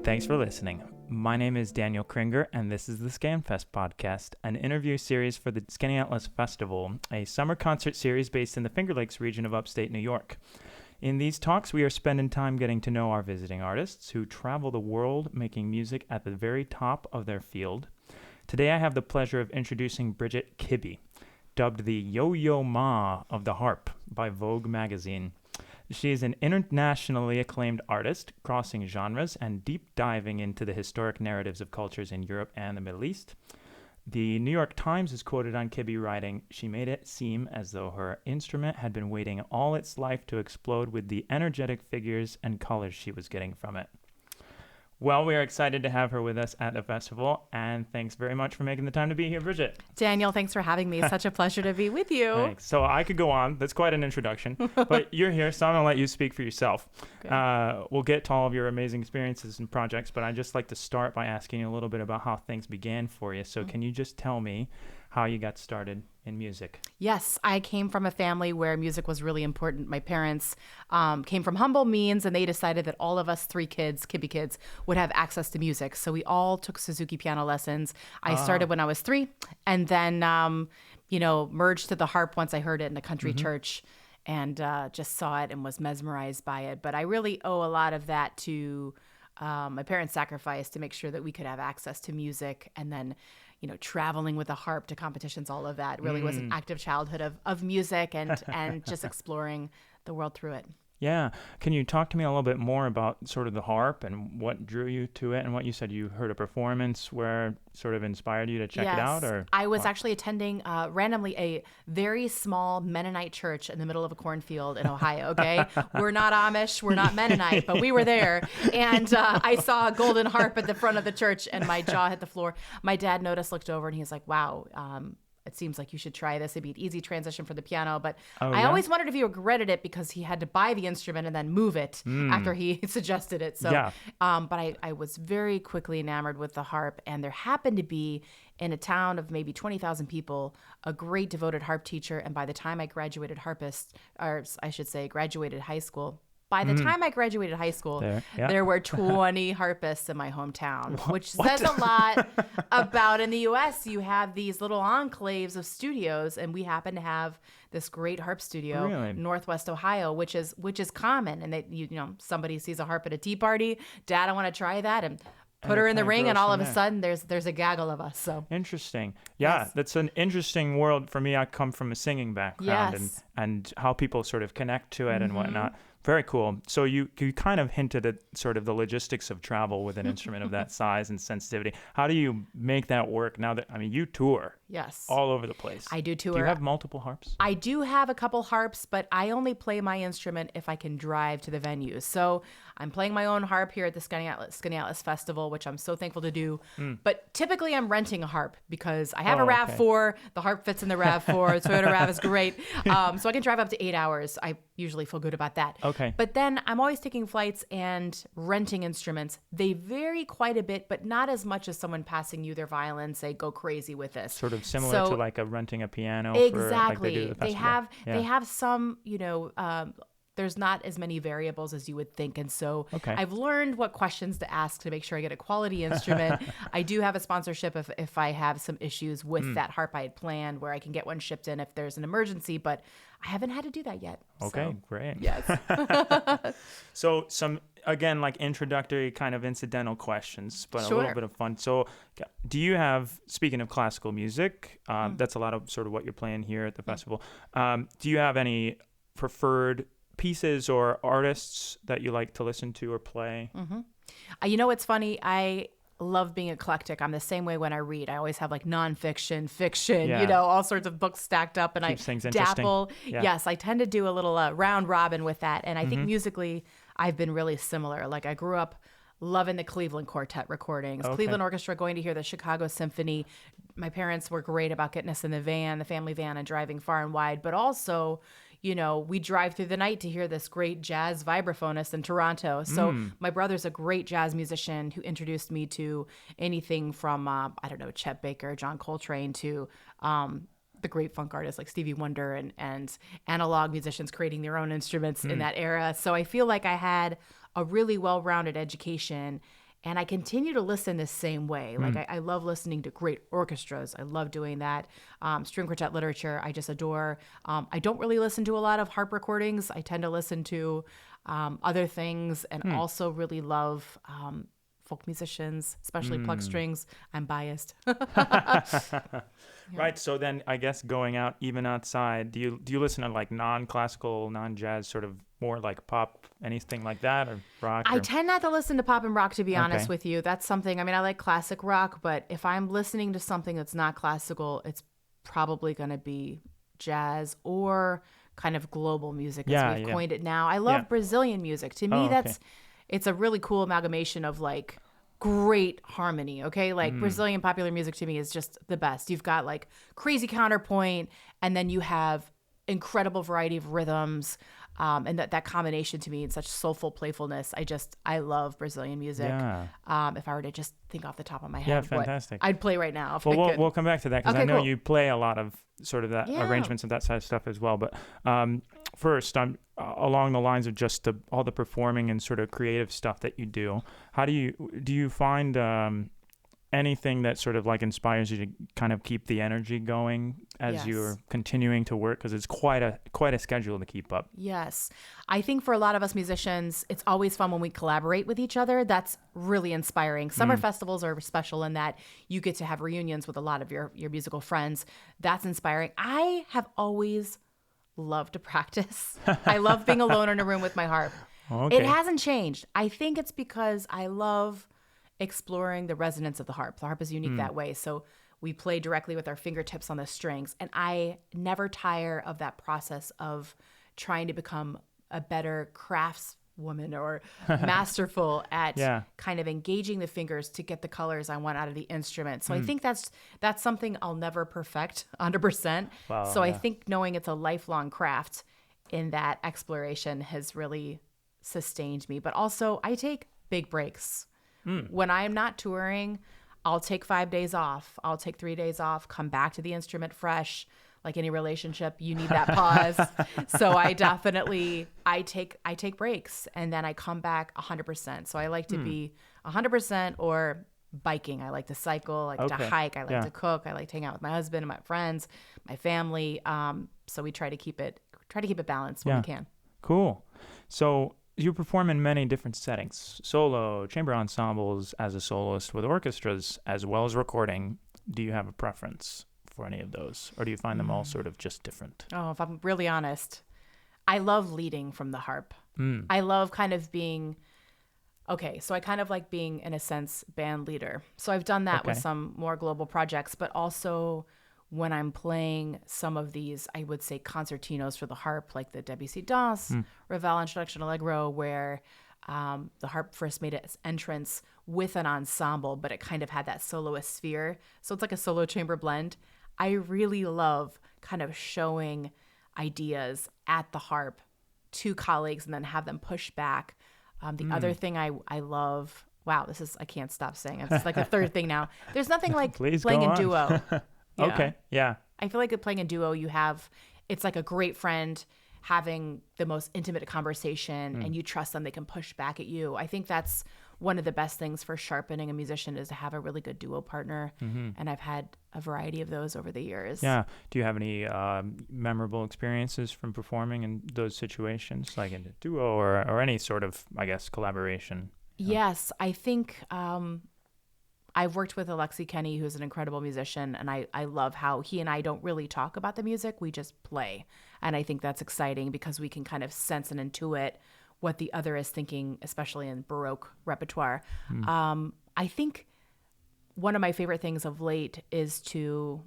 Thanks for listening. My name is Daniel Kringer, and this is the SkanFest podcast, an interview series for the Skaneateles Festival, a summer concert series based in the Finger Lakes region of upstate New York. In these talks, we are spending time getting to know our visiting artists who travel the world making music at the very top of their field. Today, I have the pleasure of introducing Bridget Kibbey, dubbed the Yo-Yo Ma of the Harp by Vogue Magazine. She is an internationally acclaimed artist, crossing genres and deep diving into the historic narratives of cultures in Europe and the Middle East. The New York Times is quoted on Kibbey writing, "She made it seem as though her instrument had been waiting all its life to explode with the energetic figures and colors she was getting from it." Well, we are excited to have her with us at the festival, and thanks very much for making the time to be here, Bridget. Daniel, thanks for having me. It's such a pleasure to be with you. Thanks. So I could go on. That's quite an introduction, but you're here, so I'm going to let you speak for yourself. We'll get to all of your amazing experiences and projects, but I'd just like to start by asking you a little bit about how things began for you. So can you just tell me how you got started in music? Yes, I came from a family where music was really important. My parents came from humble means, and they decided that all of us three kids, Kibbey kids, would have access to music. So we all took Suzuki piano lessons. I started when I was 3, and then, merged to the harp once I heard it in a country church, and just saw it and was mesmerized by it. But I really owe a lot of that to my parents' sacrifice to make sure that we could have access to music, and then traveling with a harp to competitions, all of that really was an active childhood of music and just exploring the world through it. Yeah. Can you talk to me a little bit more about sort of the harp and what drew you to it, and what you said you heard a performance where sort of inspired you to check it out? Or I was actually attending randomly a very small Mennonite church in the middle of a cornfield in Ohio, okay? We're not Amish, we're not Mennonite, but we were there. And I saw a golden harp at the front of the church, and my jaw hit the floor. My dad noticed, looked over, and he was like, wow, it seems like you should try this. It'd be an easy transition for the piano. But I always wondered if he regretted it because he had to buy the instrument and then move it after he suggested it. So, but I was very quickly enamored with the harp. And there happened to be, in a town of maybe 20,000 people, a great devoted harp teacher. And by the time I graduated Harpist, or I should say graduated high school, by the time I graduated high school, there were 20 harpists in my hometown, which says a lot about in the U.S. You have these little enclaves of studios, and we happen to have this great harp studio in Northwest Ohio, which is common. And that somebody sees a harp at a tea party, Dad, I want to try that, and put her in the ring, and all of a sudden there's a gaggle of us. So interesting. Yeah, that's an interesting world for me. I come from a singing background, and how people sort of connect to it and whatnot. Very cool. So you kind of hinted at sort of the logistics of travel with an instrument of that size and sensitivity. How do you make that work now that, you tour all over the place? I do tour. Do you have multiple harps? I do have a couple harps, but I only play my instrument if I can drive to the venue. So I'm playing my own harp here at the Skaneateles Festival, which I'm so thankful to do. But typically I'm renting a harp because I have a RAV4. The harp fits in the RAV4. The Toyota RAV is great. So I can drive up to 8 hours. I usually feel good about that. Okay. But then I'm always taking flights and renting instruments. They vary quite a bit, but not as much as someone passing you their violin, say, go crazy with this. Sort of similar to like renting a piano. Exactly. For, like they do the festival. They have some, there's not as many variables as you would think. And so I've learned what questions to ask to make sure I get a quality instrument. I do have a sponsorship if I have some issues with that harp I had planned, where I can get one shipped in if there's an emergency, but I haven't had to do that yet. Okay, great. Yes. So some, again, like introductory kind of incidental questions, but a little bit of fun. So do you have, speaking of classical music, that's a lot of sort of what you're playing here at the festival. Do you have any preferred pieces or artists that you like to listen to or play? It's funny. I love being eclectic. I'm the same way when I read. I always have like nonfiction, fiction, all sorts of books stacked up, and keeps things dabble. Yeah. Yes, I tend to do a little round robin with that. And I think musically, I've been really similar. Like I grew up loving the Cleveland Quartet recordings, Cleveland Orchestra, going to hear the Chicago Symphony. My parents were great about getting us in the van, the family van, and driving far and wide. But also, we drive through the night to hear this great jazz vibraphonist in Toronto. So my brother's a great jazz musician who introduced me to anything from, Chet Baker, John Coltrane, to the great funk artists like Stevie Wonder and analog musicians creating their own instruments in that era. So I feel like I had a really well-rounded education. And I continue to listen the same way. Like I love listening to great orchestras. I love doing that. String quartet literature, I just adore. I don't really listen to a lot of harp recordings. I tend to listen to other things, and also really love folk musicians, especially pluck strings. I'm biased. Right. So then I guess going out, even outside, do you listen to like non-classical, non-jazz, sort of more like pop, anything like that, or rock? I tend not to listen to pop and rock, to be honest Okay. with you. That's something, I mean, I like classic rock, but if I'm listening to something that's not classical, it's probably going to be jazz or kind of global music, as we've coined it now. I love Brazilian music. To me, it's a really cool amalgamation of like great harmony. Okay. Like Brazilian popular music to me is just the best. You've got like crazy counterpoint, and then you have incredible variety of rhythms. And that combination to me, and such soulful playfulness. I love Brazilian music. Yeah. If I were to just think off the top of my Yeah, head, fantastic. what I'd play right now. If I Well, could. we'll come back to that, because Okay, I know cool. you play a lot of sort of that arrangements and that side of stuff as well. But first, along the lines of just all the performing and sort of creative stuff that you do. How do you find anything that sort of like inspires you to kind of keep the energy going as you're continuing to work? Because it's quite a schedule to keep up. Yes. I think for a lot of us musicians, it's always fun when we collaborate with each other. That's really inspiring. Summer festivals are special in that you get to have reunions with a lot of your musical friends. That's inspiring. I have always loved to practice. I love being alone in a room with my harp. Okay. It hasn't changed. I think it's because I love exploring the resonance of the harp. The harp is unique that way. So we play directly with our fingertips on the strings. And I never tire of that process of trying to become a better craftswoman or masterful at kind of engaging the fingers to get the colors I want out of the instrument. So I think that's something I'll never perfect 100%. Wow, so I think knowing it's a lifelong craft in that exploration has really sustained me. But also I take big breaks. When I'm not touring, I'll take 5 days off. I'll take 3 days off, come back to the instrument fresh. Like any relationship, you need that pause. So I take breaks, and then I come back 100%. So I like to be 100%, or biking. I like to cycle, I like to hike, I like to cook, I like to hang out with my husband and my friends, my family. So we try to keep it balanced when we can. Cool. So you perform in many different settings: solo, chamber ensembles, as a soloist with orchestras, as well as recording. Do you have a preference for any of those, or do you find them all sort of just different? Oh, if I'm really honest, I love leading from the harp. I love kind of being, so I kind of like being, in a sense, band leader. So I've done that with some more global projects, but also when I'm playing some of these, I would say, concertinos for the harp, like the Debussy Danse, Ravel Introduction Allegro, where the harp first made its entrance with an ensemble, but it kind of had that soloist sphere. So it's like a solo chamber blend. I really love kind of showing ideas at the harp to colleagues and then have them push back. The other thing I love, wow, I can't stop saying it. It's like the third thing now. There's nothing like playing in duo. Yeah. Okay, yeah. I feel like playing a duo, it's like a great friend having the most intimate conversation, and you trust them, they can push back at you. I think that's one of the best things for sharpening a musician, is to have a really good duo partner. And I've had a variety of those over the years. Yeah. Do you have any memorable experiences from performing in those situations, like in a duo or any sort of, I guess, collaboration? Yes, I think I've worked with Alexi Kenny, who's an incredible musician, and I love how he and I don't really talk about the music, we just play. And I think that's exciting because we can kind of sense and intuit what the other is thinking, especially in Baroque repertoire. I think one of my favorite things of late is to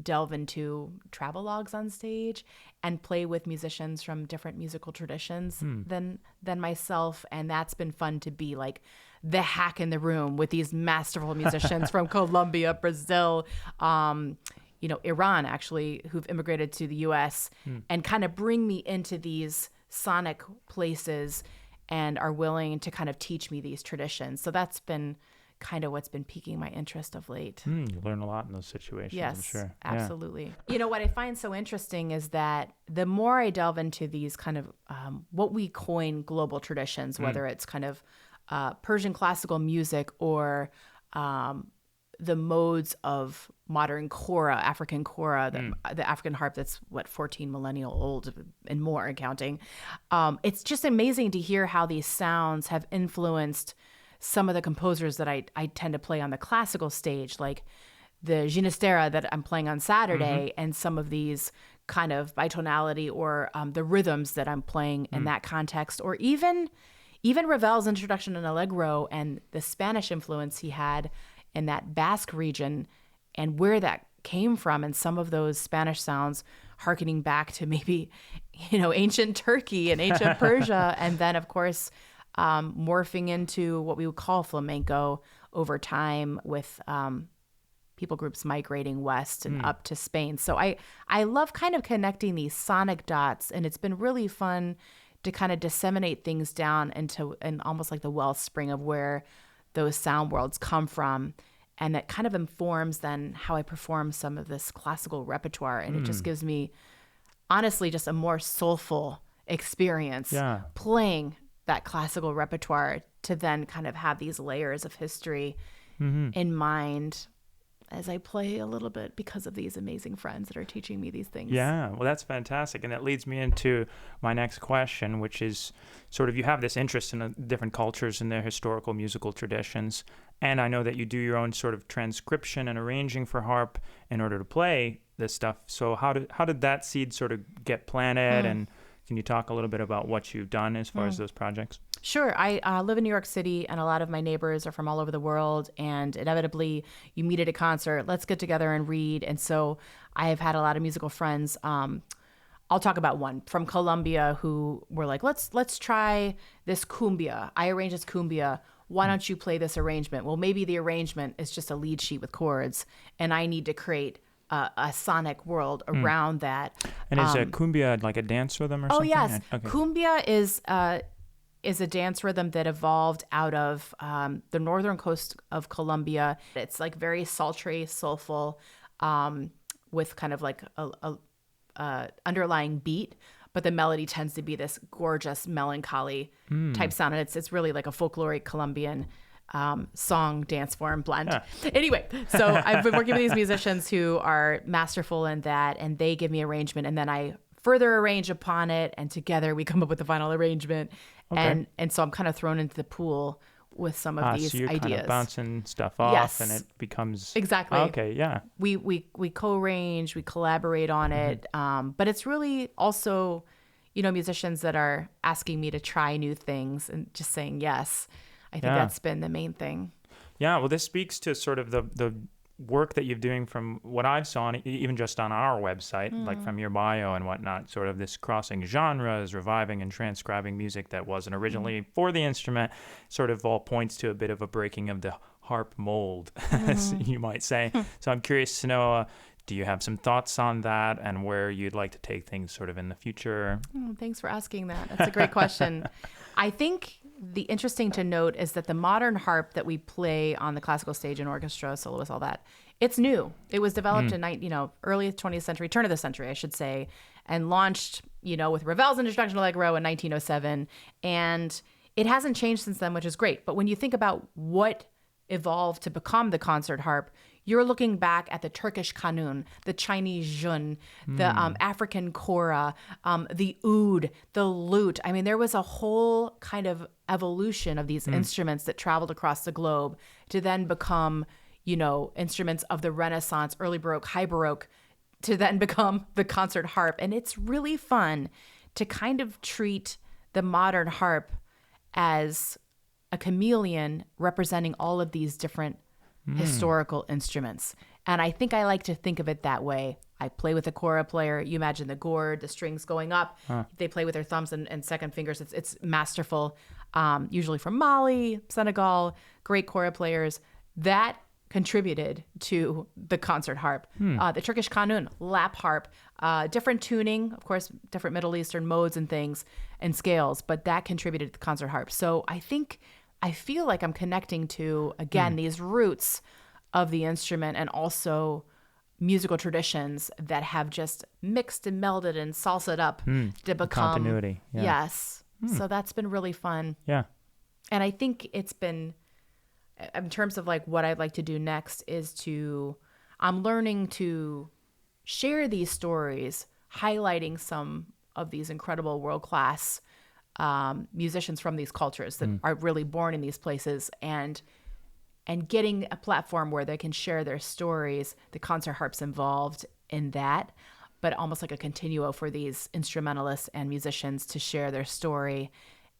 delve into travelogues on stage and play with musicians from different musical traditions than myself. And that's been fun, to be like the hack in the room with these masterful musicians from Colombia, Brazil, Iran, actually, who've immigrated to the US, and kind of bring me into these sonic places and are willing to kind of teach me these traditions. So that's been kind of what's been piquing my interest of late. You learn a lot in those situations, yes, I'm sure. Absolutely. Yeah. You know, what I find so interesting is that the more I delve into these kind of what we coin global traditions, whether it's kind of Persian classical music or the modes of modern kora, African kora, the African harp that's 14 millennial old and more and counting. It's just amazing to hear how these sounds have influenced some of the composers that I tend to play on the classical stage, like the Ginastera that I'm playing on Saturday, and some of these kind of bitonality or the rhythms that I'm playing in that context, or even Ravel's introduction in Allegro and the Spanish influence he had in that Basque region and where that came from, and some of those Spanish sounds hearkening back to maybe, ancient Turkey and ancient Persia, and then of course morphing into what we would call flamenco over time with people groups migrating west and up to Spain. So I love kind of connecting these sonic dots, and it's been really fun to kind of disseminate things down into and almost like the wellspring of where those sound worlds come from. And that kind of informs then how I perform some of this classical repertoire. And it just gives me, honestly, just a more soulful experience playing that classical repertoire to then kind of have these layers of history in mind as I play a little bit because of these amazing friends that are teaching me these things. Yeah, well, that's fantastic. And that leads me into my next question, which is sort of you have this interest in different cultures and their historical musical traditions. And I know that you do your own sort of transcription and arranging for harp in order to play this stuff. So how did that seed sort of get planted? And can you talk a little bit about what you've done as far as those projects? Sure. I live in New York City, and a lot of my neighbors are from all over the world. And inevitably, you meet at a concert, let's get together and read. And so I have had a lot of musical friends. I'll talk about one from Colombia who were like, let's try this cumbia. I arranged this cumbia. Why don't you play this arrangement? Well, maybe the arrangement is just a lead sheet with chords, and I need to create a sonic world around that. And is a cumbia like a dance rhythm or something? Oh, yes. Okay. Cumbia is a dance rhythm that evolved out of the northern coast of Colombia. It's like very sultry, soulful, with kind of like a underlying beat, but the melody tends to be this gorgeous, melancholy type sound. And it's really like a folkloric Colombian song, dance form blend. Yeah. Anyway, so I've been working with these musicians who are masterful in that, and they give me arrangement, and then I further arrange upon it, and together we come up with the final arrangement. Okay. And so I'm kind of thrown into the pool with some of these so you're ideas. Kind of bouncing stuff off, and it becomes exactly okay. Yeah, we co-arrange, we collaborate on it, but it's really also, musicians that are asking me to try new things and just saying yes. I think that's been the main thing. Yeah, well, this speaks to sort of the work that you're doing from what I saw, even just on our website, like from your bio and whatnot, sort of this crossing genres, reviving and transcribing music that wasn't originally for the instrument, sort of all points to a bit of a breaking of the harp mold, as you might say. So I'm curious to know, do you have some thoughts on that and where you'd like to take things sort of in the future? Thanks for asking that. That's a great question. I think the interesting to note is that the modern harp that we play on the classical stage in orchestra, soloists, all that, it's new. It was developed in early 20th century, turn of the century, I should say, and launched, with Ravel's introduction to Allegro in 1907. And it hasn't changed since then, which is great. But when you think about what evolved to become the concert harp, you're looking back at the Turkish kanun, the Chinese jun, the African kora, the oud, the lute. I mean, there was a whole kind of evolution of these instruments that traveled across the globe to then become, instruments of the Renaissance, early Baroque, high Baroque, to then become the concert harp. And it's really fun to kind of treat the modern harp as a chameleon representing all of these different historical instruments. And I think I like to think of it that way. I play with a kora player. You imagine the gourd, the strings going up. They play with their thumbs and second fingers. It's masterful. Usually from Mali, Senegal, great kora players. That contributed to the concert harp. The Turkish kanun, lap harp, different tuning, of course, different Middle Eastern modes and things and scales, but that contributed to the concert harp. So I feel like I'm connecting to, again, these roots of the instrument and also musical traditions that have just mixed and melded and salsa'd up to become continuity. Yeah. Yes. So that's been really fun. Yeah. And I think it's been, in terms of like what I'd like to do next is I'm learning to share these stories, highlighting some of these incredible world-class musicians from these cultures that are really born in these places, and getting a platform where they can share their stories. The concert harp's involved in that, but almost like a continuo for these instrumentalists and musicians to share their story.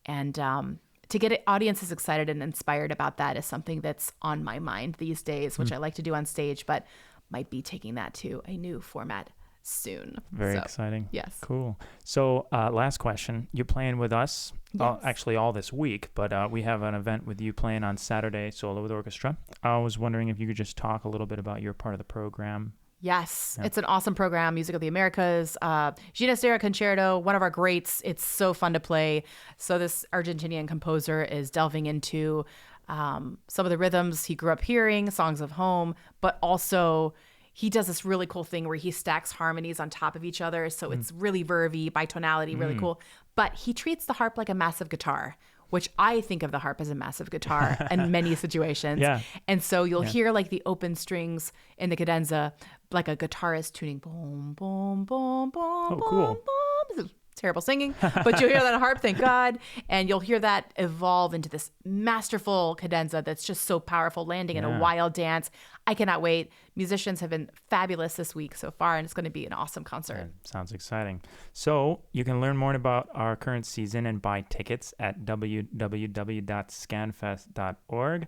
And to get audiences excited and inspired about that is something that's on my mind these days, which I like to do on stage, but might be taking that to a new format soon. Very exciting. Yes. Cool. So last question. You're playing with us, Yes. actually all this week, but we have an event with you playing on Saturday, solo with orchestra. I was wondering if you could just talk a little bit about your part of the program. Yes, It's an awesome program, Music of the Americas, Skaneateles Concerto, one of our greats. It's so fun to play. So this Argentinian composer is delving into some of the rhythms he grew up hearing, songs of home, but also he does this really cool thing where he stacks harmonies on top of each other. So it's really vervy, bitonality, really cool. But he treats the harp like a massive guitar, which I think of the harp as a massive guitar in many situations. Yeah. And so you'll hear like the open strings in the cadenza, like a guitarist tuning boom, boom, boom, boom, boom, cool. boom. Terrible singing, but you'll hear that harp, thank God. And you'll hear that evolve into this masterful cadenza that's just so powerful, landing in a wild dance. I cannot wait. Musicians have been fabulous this week so far, and it's going to be an awesome concert. Yeah, sounds exciting. So you can learn more about our current season and buy tickets at www.skanfest.org.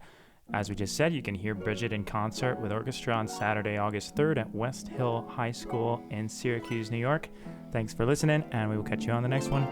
As we just said, you can hear Bridget in concert with orchestra on Saturday, August 3rd at West Hill High School in Syracuse, New York. Thanks for listening, and we will catch you on the next one.